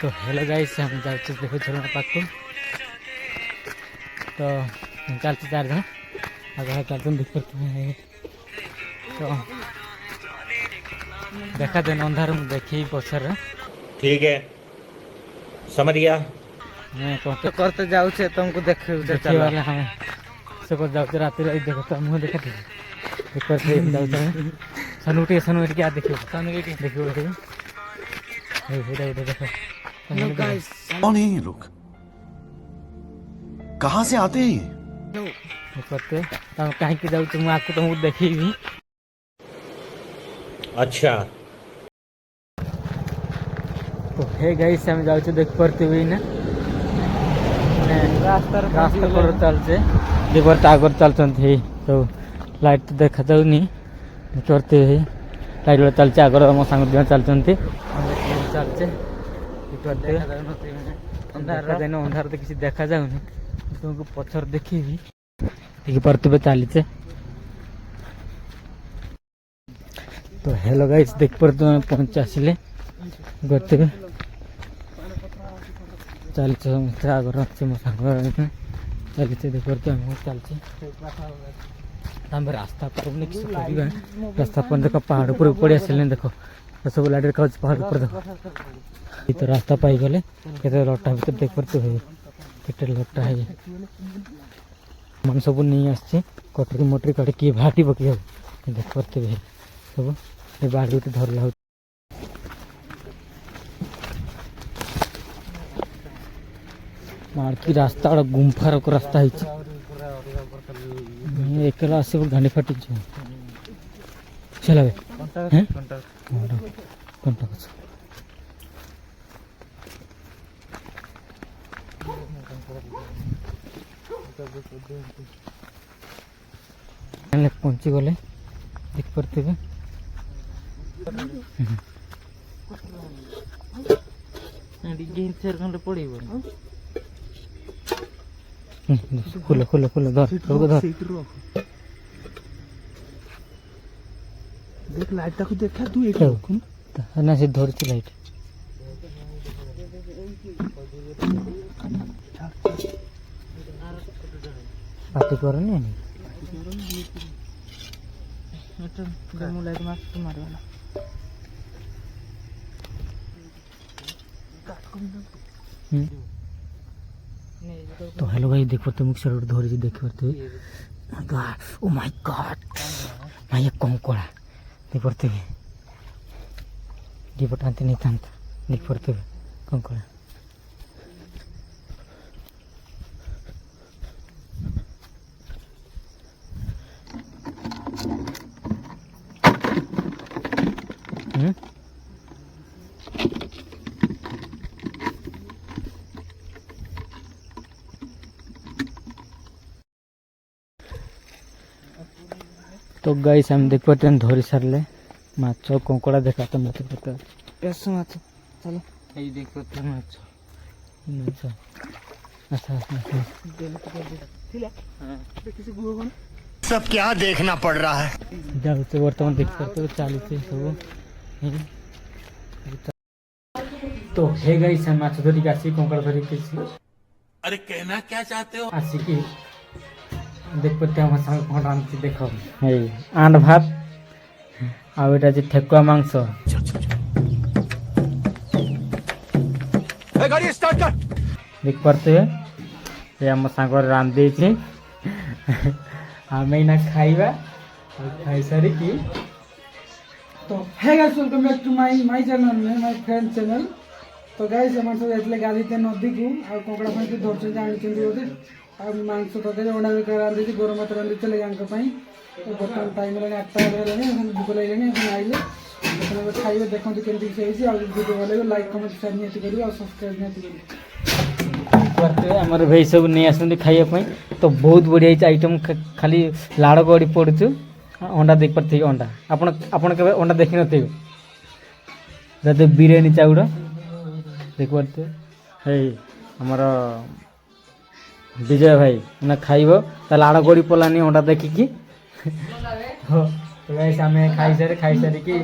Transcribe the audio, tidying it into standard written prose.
तो hello guys हम जाते देखो झरना पाक को तो चलते 4 जन आगे चलते देख पड़ते हैं तो देखा देन अंधार में देखी पछर ठीक है समझ गया। मैं तो करते जाऊ छे तुमको देखे देखिए वाले हम सब जाते रात रे देखो तो मुंह देखा देख करते जाते सनुटी क्या देखियो सनुटी देखियो हे देखो हेलो गाइस कौन है ये लोग? कहाँ से आते हैं ये? करते तो कहीं की जाऊ तुम आपको तो मुंह देखी भी अच्छा तो हे गाइस हम जाऊ देख पड़ते हुई ना रास्ता पर चलते दीपर आगर चलते तो लाइट तो देखा जाऊनी करते हुए लाइट वाला चलते आगर मो सांग दिन चलते चलते अंधार तो किसी देखा जाऊनी तुमको पछर देखी ठीक पड़ते चलीचे तो हेलो गाइस देख पड़ते पहुंच आसिले करते चलते आगर अच्छे मो सांग चलते देख पड़ते चलते रास्ता पर रास्ता पर देखो पहाड़ ऊपर पड़ी आसिले देखो सब लाइट रखा पहाड़ ऊपर देखो ये तो रास्ता पाई गले केते लटा भीतर देख पड़ते हुए केते लटा है मन सब नहीं आछे कटरी मोटरी काटे की भाटी बकी हो देख पड़ते हुए सब ये बाड़ी उठे धरला मार्की रास्ता और गुम्फार को रास्ता है एकला आसे गांडी फाटी चला हैं घंटा कुछ पहुंची गले देख पड़ते खोलो खोलो खोलो धर देख लाइट को देखा तू एक ना से धरती लाइट पार्टी करनी लाइट मास्क मारवाला तो हेलो भाई देखो तुम मिक्सर धरी देख पड़ते ओ माय गॉड भाई कंकड़ा देख पड़ते दीपटाते नहीं था देख पड़ते कंकड़ा तो गाइस हम देख पड़ते हैं धरी सारे माछ कंकड़ा देखा तो मत पता ऐसा माछ चलो ये देख पड़ते हैं माछ अच्छा सब क्या देखना पड़ रहा है? जाऊ से वर्तमान देख पड़ते चालीस सब तो हे गाइस हम माछ धरी आसी कंकड़ा धरी अरे कहना क्या चाहते हो? आसिकी देख पड़ते हम सांग रांधि देख आंड भात आउ एटा ठेकुआ मांस देख पड़ते ये आम सांग रांधि आम ना खाइबा खाई सारी की तो hey guys welcome back to my channel में माय फ्रेंड चैनल तो गाइस हम सब जातले गादी ते नदी को आ कोकड़ा पई के धरछ जानि चंदी होते आ मांस तके ओडा में रांधि छी गरम भात रांधि चले गांक पई तो बर्तमान टाइम लगे 8 बजे लगे हम भूख लागले हम आइले तो खाइबे देखो केंती से आ वीडियो वाले लाइक कमेंट शेयर नहीं करियो और सब्सक्राइब नहीं करियो करते हमर भाई सब नहीं आसुंदी खाइया पई तो बहुत बढ़िया आइटम खाली लाड़ गड़ी पड़छु अंडा देख पड़थि अंडा आपण के अंडा देखि नथि जते बिरयानी चाउड़ देख पड़ते हे हमर विजय भाई ना खाइबो त लाड़ गड़ी पलानी अंडा देखि की हो तो गाइस हमें खाई सारी की